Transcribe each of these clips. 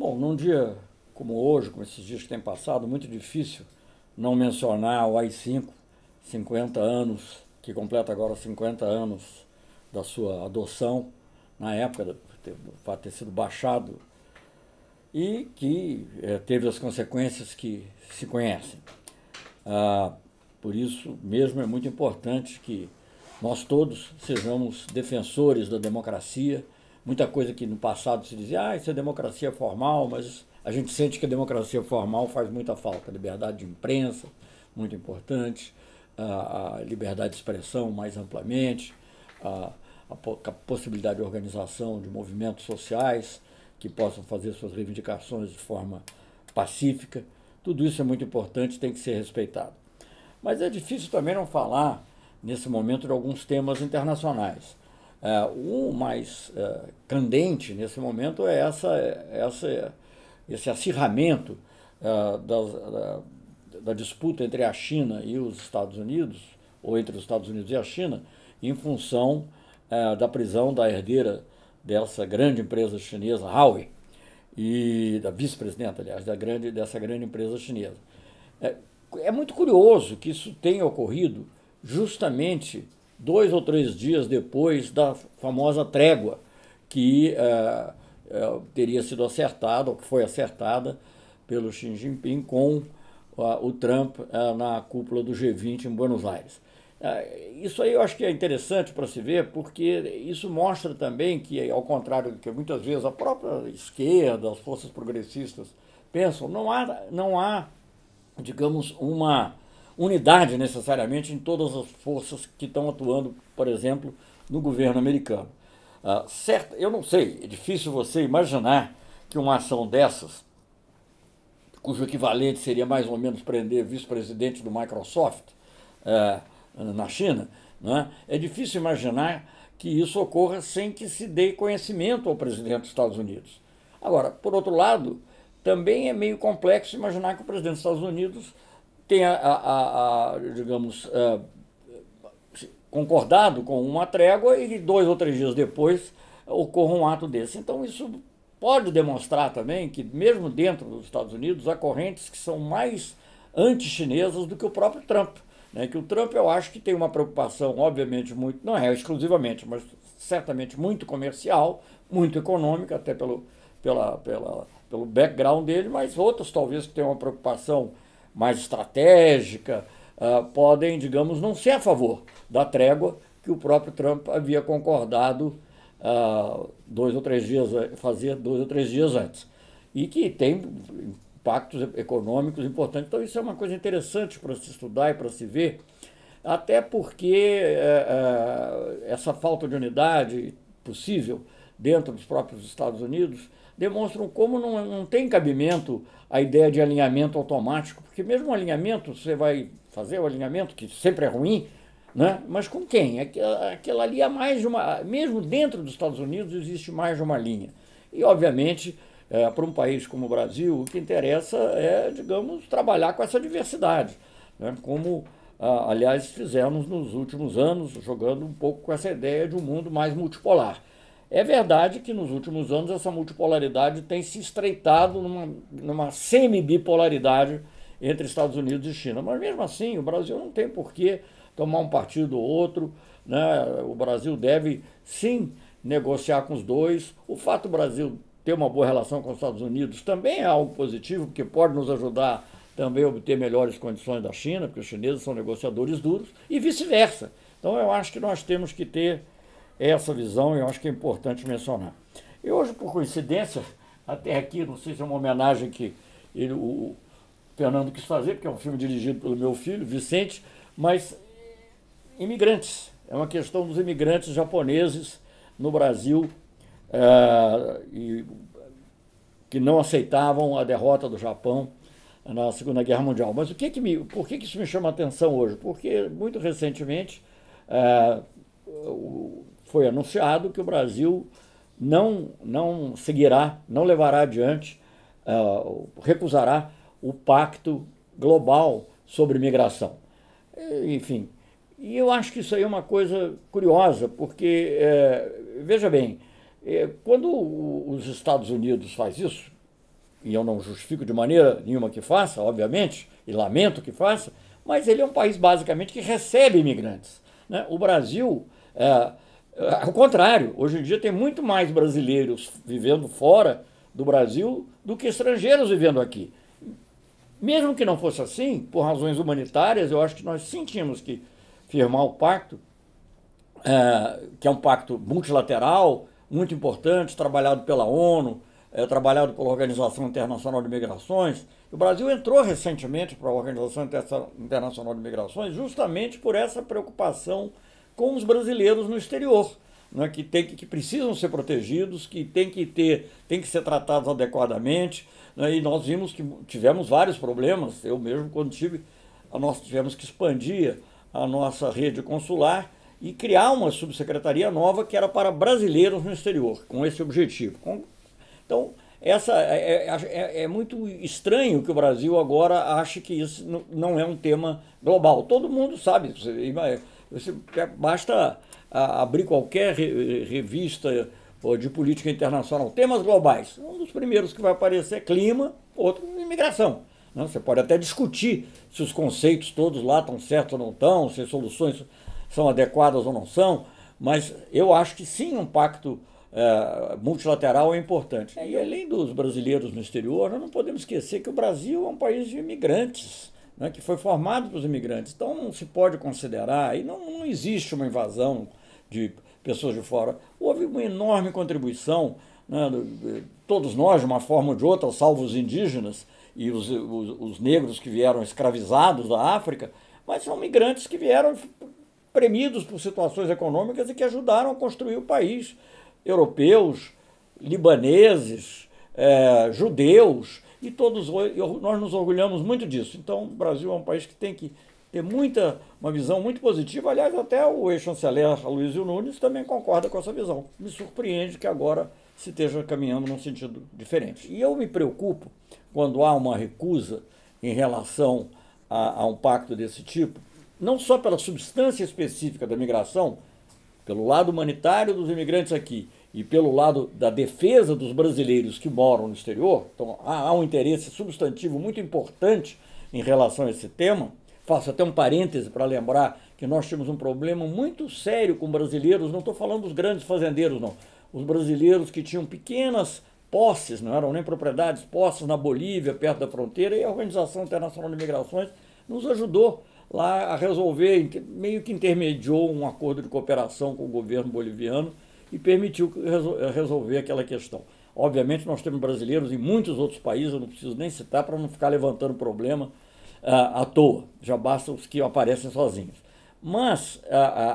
Bom, num dia como hoje, como esses dias que têm passado, muito difícil não mencionar o AI-5, 50 anos, que completa agora 50 anos da sua adoção, na época do fato de ter sido baixado e que teve as consequências que se conhecem. Ah, por isso mesmo é muito importante que nós todos sejamos defensores da democracia. Muita coisa que no passado se dizia, isso é democracia formal, mas a gente sente que a democracia formal faz muita falta. A liberdade de imprensa, muito importante, a liberdade de expressão mais amplamente, a possibilidade de organização de movimentos sociais que possam fazer suas reivindicações de forma pacífica. Tudo isso é muito importante, tem que ser respeitado. Mas é difícil também não falar, nesse momento, de alguns temas internacionais. O mais candente nesse momento é esse acirramento da disputa entre a China e os Estados Unidos, ou entre os Estados Unidos e a China, em função da prisão da herdeira dessa grande empresa chinesa, Huawei, e da vice-presidenta, aliás, dessa grande empresa chinesa. É muito curioso que isso tenha ocorrido justamente 2 ou 3 dias depois da famosa trégua que teria sido acertada, ou que foi acertada pelo Xi Jinping com o Trump na cúpula do G20 em Buenos Aires. Isso aí eu acho que é interessante para se ver, porque isso mostra também que, ao contrário do que muitas vezes a própria esquerda, as forças progressistas pensam, não há, digamos, uma unidade necessariamente em todas as forças que estão atuando, por exemplo, no governo americano. Eu não sei, é difícil você imaginar que uma ação dessas, cujo equivalente seria mais ou menos prender vice-presidente do Microsoft na China, né? É difícil imaginar que isso ocorra sem que se dê conhecimento ao presidente dos Estados Unidos. Agora, por outro lado, também é meio complexo imaginar que o presidente dos Estados Unidos tenha, digamos, concordado com uma trégua e 2 ou 3 dias depois ocorra um ato desse. Então isso pode demonstrar também que, mesmo dentro dos Estados Unidos, há correntes que são mais anti-chinesas do que o próprio Trump. Né? Que o Trump, eu acho que tem uma preocupação, obviamente, muito, não é exclusivamente, mas certamente muito comercial, muito econômica, até pelo background dele, mas outros talvez que tenham uma preocupação mais estratégica, podem, digamos, não ser a favor da trégua que o próprio Trump havia concordado fazer 2 ou 3 dias antes. E que tem impactos econômicos importantes. Então isso é uma coisa interessante para se estudar e para se ver, até porque essa falta de unidade possível dentro dos próprios Estados Unidos demonstram como não tem cabimento a ideia de alinhamento automático, porque mesmo o alinhamento, você vai fazer o alinhamento, que sempre é ruim, né? Mas com quem? Aquela ali é mais de uma... Mesmo dentro dos Estados Unidos existe mais de uma linha. E, obviamente, para um país como o Brasil, o que interessa é, digamos, trabalhar com essa diversidade, né? Como, aliás, fizemos nos últimos anos, jogando um pouco com essa ideia de um mundo mais multipolar. É verdade que nos últimos anos essa multipolaridade tem se estreitado numa semi-bipolaridade entre Estados Unidos e China. Mas mesmo assim, o Brasil não tem por que tomar um partido ou outro, né? O Brasil deve sim negociar com os dois. O fato do Brasil ter uma boa relação com os Estados Unidos também é algo positivo, porque pode nos ajudar também a obter melhores condições da China, porque os chineses são negociadores duros, e vice-versa. Então eu acho que nós temos que ter essa visão, e eu acho que é importante mencionar. E hoje, por coincidência, até aqui, não sei se é uma homenagem que o Fernando quis fazer, porque é um filme dirigido pelo meu filho, Vicente, mas imigrantes. É uma questão dos imigrantes japoneses no Brasil, que não aceitavam a derrota do Japão na Segunda Guerra Mundial. Mas por que isso me chama a atenção hoje? Porque, muito recentemente, foi anunciado que o Brasil não seguirá, não levará adiante, recusará o Pacto Global sobre Migração. Enfim, e eu acho que isso aí é uma coisa curiosa, porque, veja bem, quando os Estados Unidos faz isso, e eu não justifico de maneira nenhuma que faça, obviamente, e lamento que faça, mas ele é um país basicamente que recebe imigrantes, né? O Brasil, ao contrário, hoje em dia tem muito mais brasileiros vivendo fora do Brasil do que estrangeiros vivendo aqui. Mesmo que não fosse assim, por razões humanitárias, eu acho que nós sim tínhamos que firmar o pacto, que é um pacto multilateral, muito importante, trabalhado pela ONU, trabalhado pela Organização Internacional de Migrações. O Brasil entrou recentemente para a Organização Internacional de Migrações justamente por essa preocupação com os brasileiros no exterior, né, que precisam ser protegidos, que tem que ser tratados adequadamente, né, e nós vimos que tivemos vários problemas. Eu mesmo, quando nós tivemos que expandir a nossa rede consular e criar uma subsecretaria nova que era para brasileiros no exterior, com esse objetivo. Então, é muito estranho que o Brasil agora ache que isso não é um tema global. Todo mundo sabe, basta abrir qualquer revista de política internacional, temas globais. Um dos primeiros que vai aparecer é clima, outro imigração. Você pode até discutir se os conceitos todos lá estão certos ou não estão, se as soluções são adequadas ou não são, mas eu acho que sim, um pacto multilateral é importante. E além dos brasileiros no exterior, nós não podemos esquecer que o Brasil é um país de imigrantes, né, que foi formado pelos imigrantes. Então não se pode considerar, e não existe uma invasão de pessoas de fora. Houve uma enorme contribuição, né, todos nós, de uma forma ou de outra, salvo os indígenas e os negros que vieram escravizados da África, mas são migrantes que vieram premidos por situações econômicas e que ajudaram a construir o país. Europeus, libaneses, judeus, e todos nós nos orgulhamos muito disso. Então, o Brasil é um país que tem que ter uma visão muito positiva. Aliás, até o ex-chanceler Aloysio Nunes também concorda com essa visão. Me surpreende que agora se esteja caminhando num sentido diferente. E eu me preocupo quando há uma recusa em relação a um pacto desse tipo, não só pela substância específica da migração, pelo lado humanitário dos imigrantes aqui e pelo lado da defesa dos brasileiros que moram no exterior. Então, há um interesse substantivo muito importante em relação a esse tema. Faço até um parêntese para lembrar que nós tínhamos um problema muito sério com brasileiros, não estou falando dos grandes fazendeiros, não. Os brasileiros que tinham pequenas posses, não eram nem propriedades, posses na Bolívia, perto da fronteira, e a Organização Internacional de Migrações nos ajudou lá a resolver, meio que intermediou um acordo de cooperação com o governo boliviano e permitiu resolver aquela questão. Obviamente nós temos brasileiros em muitos outros países, eu não preciso nem citar para não ficar levantando problema à toa, já basta os que aparecem sozinhos. Mas,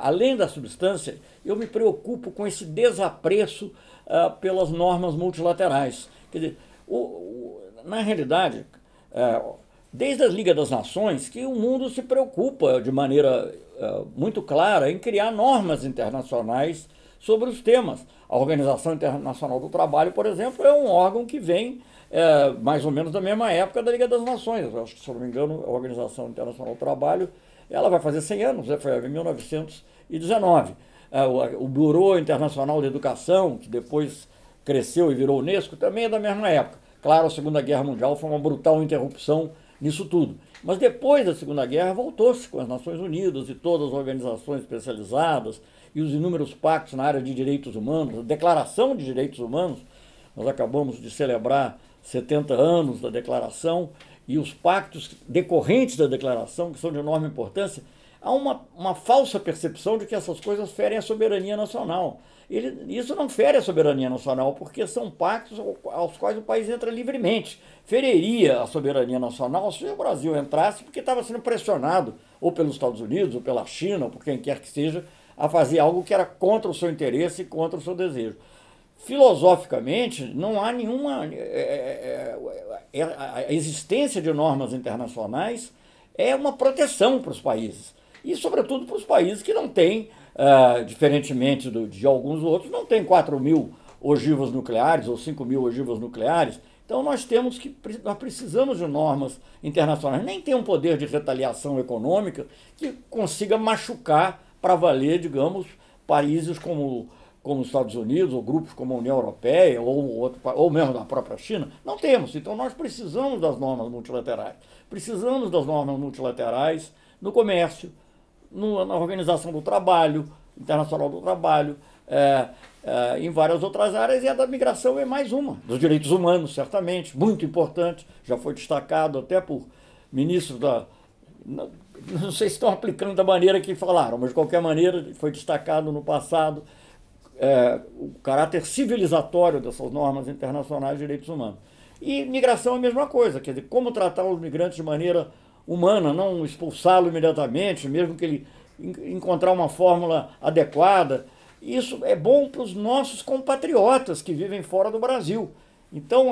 além da substância, eu me preocupo com esse desapreço pelas normas multilaterais. Quer dizer, na realidade, desde a Liga das Nações, que o mundo se preocupa de maneira muito clara em criar normas internacionais sobre os temas. A Organização Internacional do Trabalho, por exemplo, é um órgão que vem mais ou menos da mesma época da Liga das Nações. Eu acho que, se eu não me engano, a Organização Internacional do Trabalho ela vai fazer 100 anos, foi em 1919. O Bureau Internacional de Educação, que depois cresceu e virou Unesco, também é da mesma época. Claro, a Segunda Guerra Mundial foi uma brutal interrupção nisso tudo. Mas depois da Segunda Guerra voltou-se com as Nações Unidas e todas as organizações especializadas e os inúmeros pactos na área de direitos humanos, a Declaração de Direitos Humanos. Nós acabamos de celebrar 70 anos da Declaração e os pactos decorrentes da Declaração, que são de enorme importância. Há uma falsa percepção de que essas coisas ferem a soberania nacional. Isso não fere a soberania nacional, porque são pactos aos quais o país entra livremente. Feriria a soberania nacional se o Brasil entrasse porque estava sendo pressionado, ou pelos Estados Unidos, ou pela China, ou por quem quer que seja, a fazer algo que era contra o seu interesse e contra o seu desejo. Filosoficamente, não há nenhuma... a existência de normas internacionais é uma proteção para os países. E, sobretudo, para os países que não têm, diferentemente de alguns outros, não têm 4.000 ogivas nucleares ou 5.000 ogivas nucleares. Então, nós precisamos de normas internacionais. Nem tem um poder de retaliação econômica que consiga machucar para valer, digamos, países como como os Estados Unidos, ou grupos como a União Europeia, ou mesmo da própria China, não temos. Então nós precisamos das normas multilaterais. Precisamos das normas multilaterais no comércio, na organização do trabalho, internacional do trabalho, em várias outras áreas, e a da migração é mais uma. Dos direitos humanos, certamente, muito importante, já foi destacado até por ministros da... Não sei se estão aplicando da maneira que falaram, mas de qualquer maneira foi destacado no passado o caráter civilizatório dessas normas internacionais de direitos humanos. E migração é a mesma coisa, quer dizer, como tratar os migrantes de maneira humana, não expulsá-lo imediatamente, mesmo que ele encontrar uma fórmula adequada. Isso é bom para os nossos compatriotas que vivem fora do Brasil. Então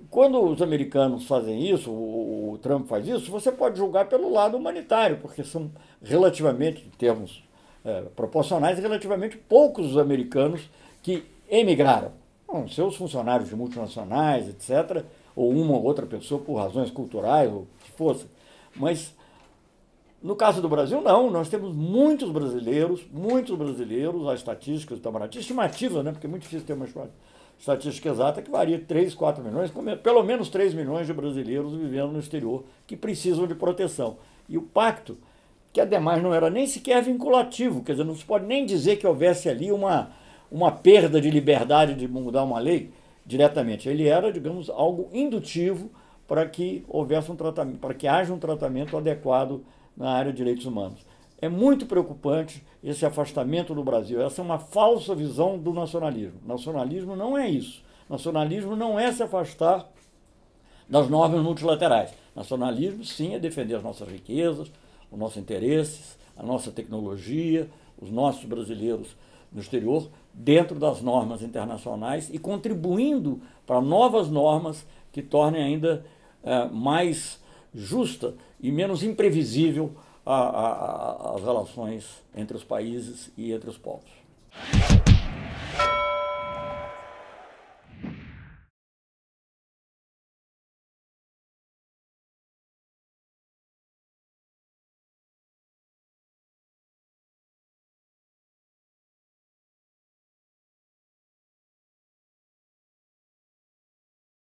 quando os americanos fazem isso, o Trump faz isso, você pode julgar pelo lado humanitário, porque são relativamente, em termos proporcionais, relativamente poucos os americanos que emigraram. Não, seus funcionários de multinacionais, etc., ou uma ou outra pessoa por razões culturais, ou o que fosse. Mas, no caso do Brasil, não. Nós temos muitos brasileiros, a estatística do Itamaraty, estimativa, né? Porque é muito difícil ter uma estatística exata, que varia 3, 4 milhões, pelo menos 3 milhões de brasileiros vivendo no exterior que precisam de proteção. E o pacto, que ademais não era nem sequer vinculativo, quer dizer, não se pode nem dizer que houvesse ali uma perda de liberdade de mudar uma lei diretamente. Ele era, digamos, algo indutivo para que houvesse um tratamento, para que haja um tratamento adequado na área de direitos humanos. É muito preocupante esse afastamento do Brasil. Essa é uma falsa visão do nacionalismo. Nacionalismo não é isso. Nacionalismo não é se afastar das normas multilaterais. Nacionalismo, sim, é defender as nossas riquezas, os nossos interesses, a nossa tecnologia, os nossos brasileiros no exterior, dentro das normas internacionais e contribuindo para novas normas que tornem ainda mais justa e menos imprevisível as relações entre os países e entre os povos.